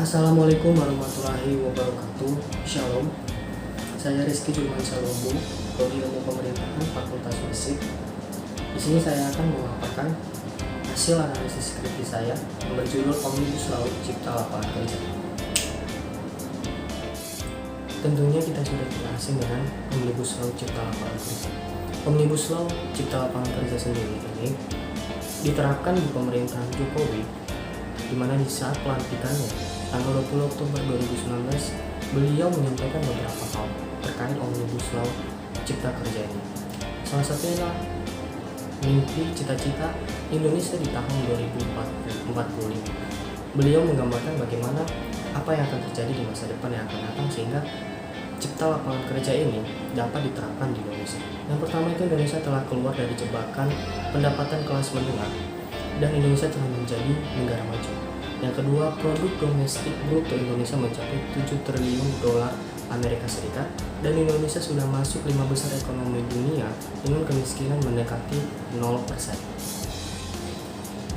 Assalamualaikum warahmatullahi wabarakatuh. Shalom. Saya Rizky Julman Salomo, Prodi Ilmu Pemerintahan Fakultas Fisik. Di sini saya akan memaparkan hasil analisis skripsi saya yang berjudul Omnibus Law Cipta Lapangan Kerja. Tentunya kita sudah tidak asing dengan Omnibus Law Cipta Lapangan Kerja. Omnibus Law Cipta Lapangan Kerja sendiri ini diterapkan di pemerintahan Jokowi, di mana di saat pelantikannya tanggal 20 Oktober 2019 beliau menyampaikan beberapa hal terkait Omnibus Law Cipta Kerja ini. Salah satunya adalah mimpi cita-cita Indonesia di tahun 2045. Beliau menggambarkan bagaimana apa yang akan terjadi di masa depan yang akan datang sehingga cipta lapangan kerja ini dapat diterapkan di Indonesia. Yang pertama itu Indonesia telah keluar dari jebakan pendapatan kelas menengah dan Indonesia telah menjadi negara maju. Yang kedua, produk domestik bruto Indonesia mencapai 7 triliun dolar Amerika Serikat dan Indonesia sudah masuk 5 besar ekonomi dunia dengan kemiskinan mendekati 0%.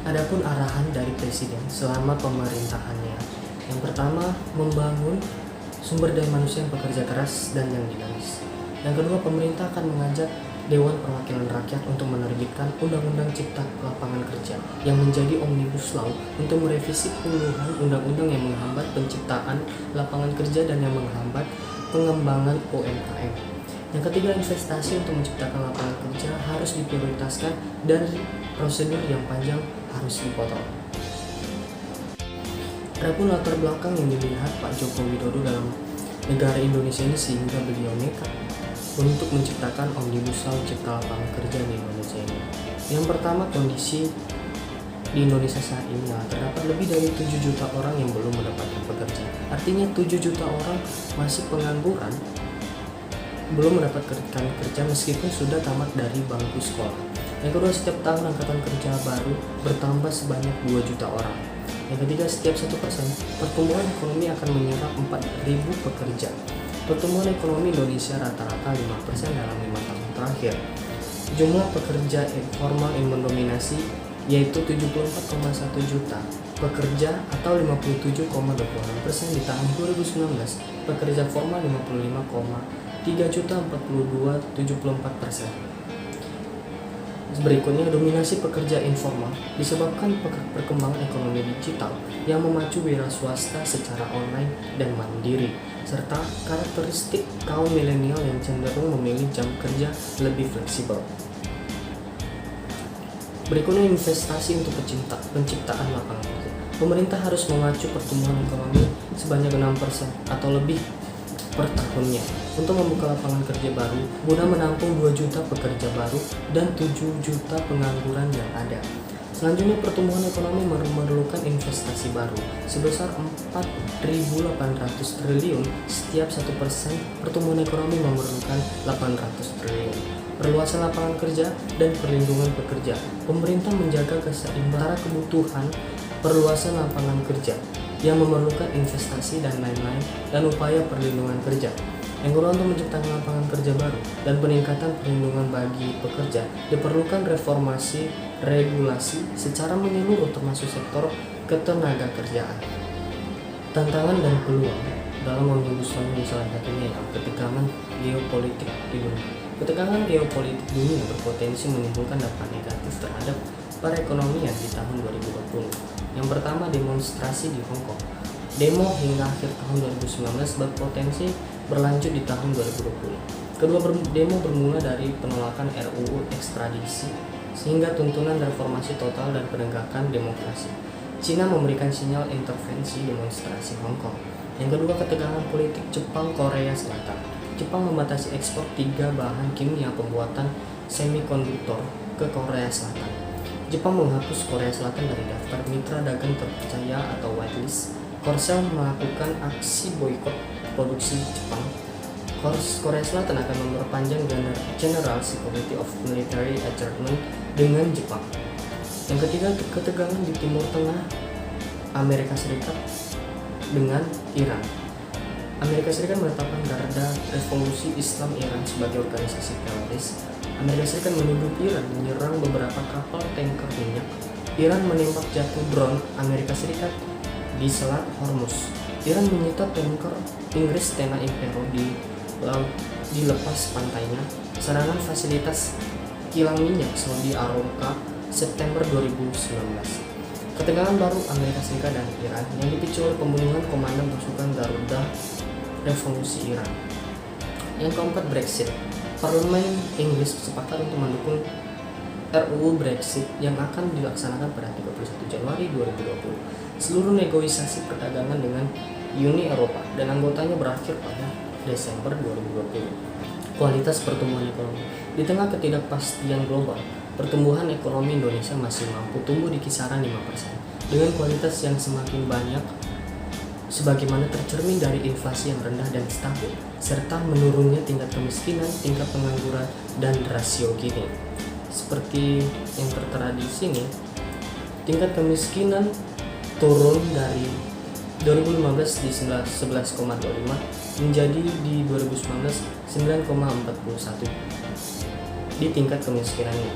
Adapun arahan dari Presiden selama pemerintahannya, yang pertama membangun sumber daya manusia yang bekerja keras dan yang dinamis. Yang kedua, pemerintah akan mengajak Dewan Perwakilan Rakyat untuk menerbitkan Undang-Undang Cipta Lapangan Kerja yang menjadi Omnibus Law untuk merevisi puluhan undang-undang yang menghambat penciptaan lapangan kerja dan yang menghambat pengembangan UMKM. Yang ketiga, investasi untuk menciptakan lapangan kerja harus diprioritaskan dan prosedur yang panjang harus dipotong. Adapun latar belakang yang dilihat Pak Joko Widodo dalam negara Indonesia ini sehingga beliau nekat untuk menciptakan Omnibus Law Cipta Lapangan Kerja di Indonesia ini. Yang pertama, kondisi di Indonesia saat ini terdapat lebih dari 7 juta orang yang belum mendapatkan pekerjaan. Artinya 7 juta orang masih pengangguran, belum mendapatkan kerja meskipun sudah tamat dari bangku sekolah. Yang kedua, setiap tahun angkatan kerja baru bertambah sebanyak 2 juta orang. Yang ketiga, setiap 1% pertumbuhan ekonomi akan menyerap 4.000 pekerja. Pertumbuhan ekonomi Indonesia rata-rata 5% dalam 5 tahun terakhir. Jumlah pekerja informal yang mendominasi yaitu 74,1 juta pekerja atau 57,26% di tahun 2019. Pekerja formal 55,3 juta 42,74%. Berikutnya, dominasi pekerja informal disebabkan perkembangan ekonomi digital yang memacu wira swasta secara online dan mandiri, serta karakteristik kaum milenial yang cenderung memilih jam kerja lebih fleksibel. Berikutnya, investasi untuk penciptaan lapangan kerja. Pemerintah harus memacu pertumbuhan ekonomi sebanyak 6% atau lebih per tahunnya untuk membuka lapangan kerja baru guna menampung 2 juta pekerja baru dan 7 juta pengangguran yang ada. Selanjutnya, pertumbuhan ekonomi memerlukan investasi baru sebesar 4.800 triliun. Setiap 1% pertumbuhan ekonomi memerlukan 800 triliun. Perluasan lapangan kerja dan perlindungan pekerja. Pemerintah menjaga keseimbangan kebutuhan perluasan lapangan kerja yang memerlukan investasi dan lain-lain dan upaya perlindungan kerja. Yang kedua, untuk menciptakan lapangan kerja baru dan peningkatan perlindungan bagi pekerja diperlukan reformasi regulasi secara menyeluruh termasuk sektor ketenaga kerjaan. Tantangan dan peluang dalam Omnibus Law ini salah satunya yang ketegangan geopolitik di dunia. Ketegangan geopolitik dunia berpotensi menimbulkan dampak negatif terhadap perekonomian di tahun 2020. Yang pertama, demonstrasi di Hong Kong. Demo hingga akhir tahun 2019 berpotensi berlanjut di tahun 2020. Kedua, demo bermula dari penolakan RUU ekstradisi sehingga tuntunan reformasi total dan penegakan demokrasi. Cina memberikan sinyal intervensi demonstrasi Hong Kong. Yang kedua, ketegangan politik Jepang-Korea Selatan. Jepang membatasi ekspor 3 bahan kimia pembuatan semikonduktor ke Korea Selatan. Jepang menghapus Korea Selatan dari daftar mitra dagang terpercaya atau whitelist. Korsel melakukan aksi boikot produksi Jepang. Korea Selatan akan memperpanjang General Security of Military Adjournment dengan Jepang. Yang ketiga, ketegangan di Timur Tengah Amerika Serikat dengan Iran. Amerika Serikat menetapkan Garda Revolusi Islam Iran sebagai organisasi teroris. Amerika Serikat menuduh Iran menyerang beberapa kapal tanker minyak. Iran menembak jatuh drone Amerika Serikat di Selat Hormuz. Iran menyita tanker Inggris Stena Impero di laut di lepas pantainya. Serangan fasilitas kilang minyak Saudi Aramco September 2019. Ketegangan baru Amerika Serikat dan Iran yang dipicu oleh pembunuhan komandan pasukan Garuda Revolusi Iran. Yang keempat, Brexit. Parlemen Inggris sepakat untuk mendukung RUU Brexit yang akan dilaksanakan pada 31 Januari 2020. Seluruh negosiasi perdagangan dengan Uni Eropa dan anggotanya berakhir pada Desember 2020. Kualitas pertumbuhan ekonomi. Di tengah ketidakpastian global, pertumbuhan ekonomi Indonesia masih mampu tumbuh di kisaran 5% dengan kualitas yang semakin banyak sebagaimana tercermin dari inflasi yang rendah dan stabil serta menurunnya tingkat kemiskinan, tingkat pengangguran, dan rasio Gini. Seperti yang tertera di sini, tingkat kemiskinan turun dari 2015 di 11,25 menjadi di 2019 9,41 di tingkat kemiskinannya.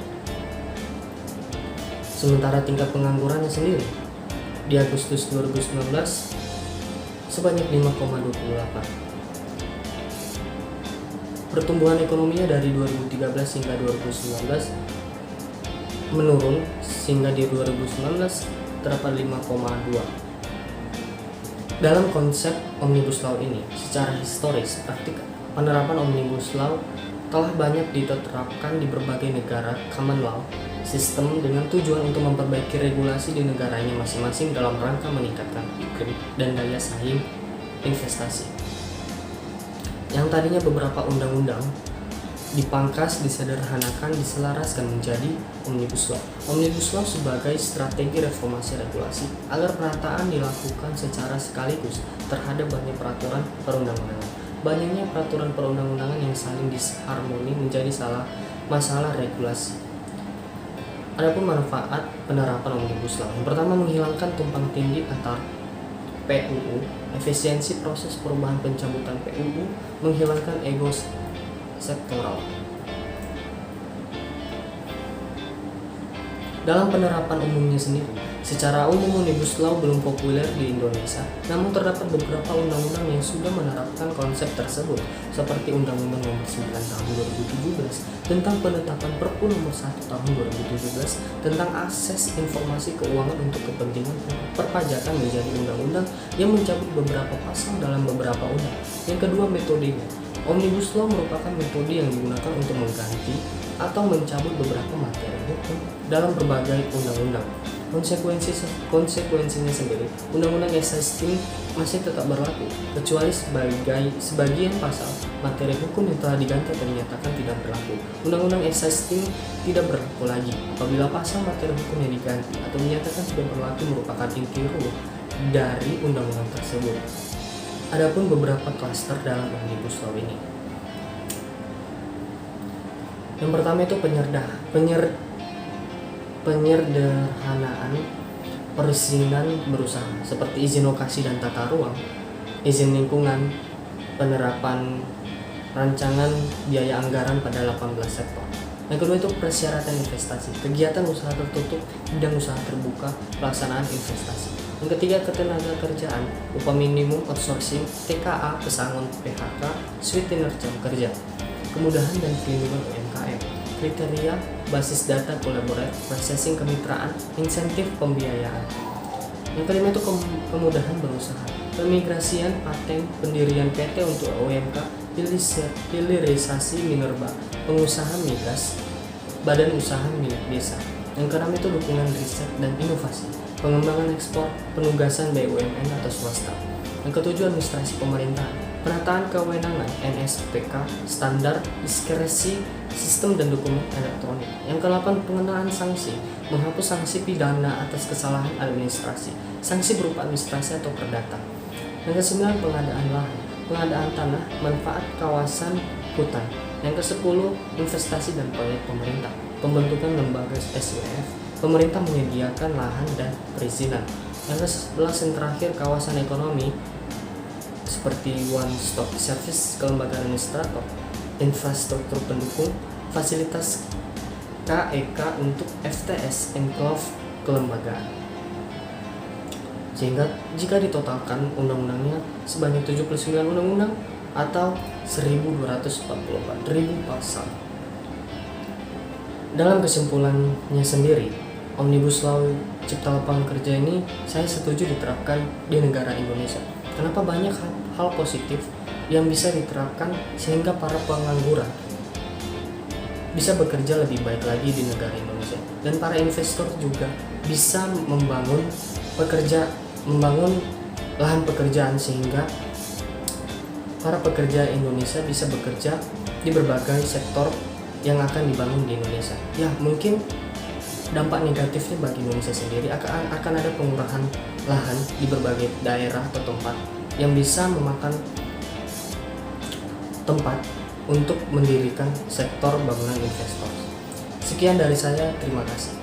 Sementara tingkat penganggurannya sendiri di Agustus 2019 sebanyak 5,28. Pertumbuhan ekonominya dari 2013 hingga 2019 menurun sehingga di 2019 terdapat 5,2. Dalam konsep Omnibus Law ini, secara historis, praktik penerapan Omnibus Law telah banyak diterapkan di berbagai negara common law sistem dengan tujuan untuk memperbaiki regulasi di negaranya masing-masing dalam rangka meningkatkan iklim dan daya saing investasi. Yang tadinya beberapa undang-undang dipangkas, disederhanakan, diselaraskan menjadi Omnibus Law. Omnibus Law sebagai strategi reformasi regulasi agar penataan dilakukan secara sekaligus terhadap banyak peraturan perundang-undangan. Banyaknya peraturan perundang-undangan yang saling disharmoni menjadi masalah regulasi. Adapun manfaat penerapan Omnibus Law, yang pertama menghilangkan tumpang tindih antar PUU, efisiensi proses perubahan pencabutan PUU, menghilangkan ego sektoral. Dalam penerapan umumnya sendiri, secara umum Omnibus Law belum populer di Indonesia, namun terdapat beberapa undang-undang yang sudah menerapkan konsep tersebut, seperti Undang-Undang Nomor 9 Tahun 2017 tentang penetapan Perpu Nomor 1 Tahun 2017 tentang akses informasi keuangan untuk kepentingan perpajakan menjadi undang-undang yang mencabut beberapa pasal dalam beberapa undang. Yang kedua, metodenya. Omnibus Law merupakan metode yang digunakan untuk mengganti atau mencabut beberapa materi hukum dalam berbagai undang-undang. Konsekuensinya sendiri, Undang-Undang Existing masih tetap berlaku, kecuali sebagian pasal materi hukum yang telah diganti dan dinyatakan tidak berlaku. Undang-Undang Existing tidak berlaku lagi apabila pasal materi hukum yang diganti atau dinyatakan tidak berlaku merupakan inti ruh dari undang-undang tersebut. Adapun beberapa klaster dalam Omnibus Law ini. Yang pertama itu penyederhanaan perizinan berusaha seperti izin lokasi dan tata ruang, izin lingkungan, penerapan rancangan biaya anggaran pada 18 sektor. Yang kedua itu persyaratan investasi, kegiatan usaha tertutup, bidang usaha terbuka, pelaksanaan investasi. Yang ketiga, ketenaga kerjaan, upah minimum outsourcing, TKA, pesangon PHK, sweetener jam kerja, kemudahan dan pelindungan UMKM, kriteria, basis data collaborative, processing kemitraan, insentif pembiayaan. Yang kelima itu kemudahan berusaha, pemigrasian paten, pendirian PT untuk UMK, hilirisasi minerba, pengusaha migas, badan usaha milik desa. Yang keenam itu dukungan riset dan inovasi, pengembangan ekspor, penugasan BUMN atau swasta. Yang ketujuh, administrasi pemerintahan, penataan kewenangan NSPK, standar, diskresi, sistem dan dokumen elektronik. Yang ke-8, pengenaan sanksi, menghapus sanksi pidana atas kesalahan administrasi, sanksi berupa administrasi atau perdata. Yang ke-9, pengadaan lahan, pengadaan tanah, manfaat kawasan hutan. Yang ke-10, investasi dan proyek pemerintah, pembentukan lembaga SWF, pemerintah menyediakan lahan dan perizinan. Yang ke-11 yang terakhir, kawasan ekonomi seperti one stop service, kelembagaan administrator, infrastruktur pendukung, fasilitas KEK untuk FTS, enclave kelembagaan. Sehingga jika ditotalkan undang-undangnya sebanyak 79 undang-undang atau 1.244.000 pasal. Dalam kesimpulannya sendiri, Omnibus Law Cipta Lapangan Kerja ini saya setuju diterapkan di negara Indonesia. Kenapa? Banyak hal positif yang bisa diterapkan sehingga para pengangguran bisa bekerja lebih baik lagi di negara Indonesia, dan para investor juga bisa membangun lahan pekerjaan sehingga para pekerja Indonesia bisa bekerja di berbagai sektor yang akan dibangun di Indonesia. Ya, mungkin dampak negatifnya bagi Indonesia sendiri akan ada pengurahan lahan di berbagai daerah atau tempat yang bisa memakan tempat untuk mendirikan sektor bangunan investor. Sekian dari saya, terima kasih.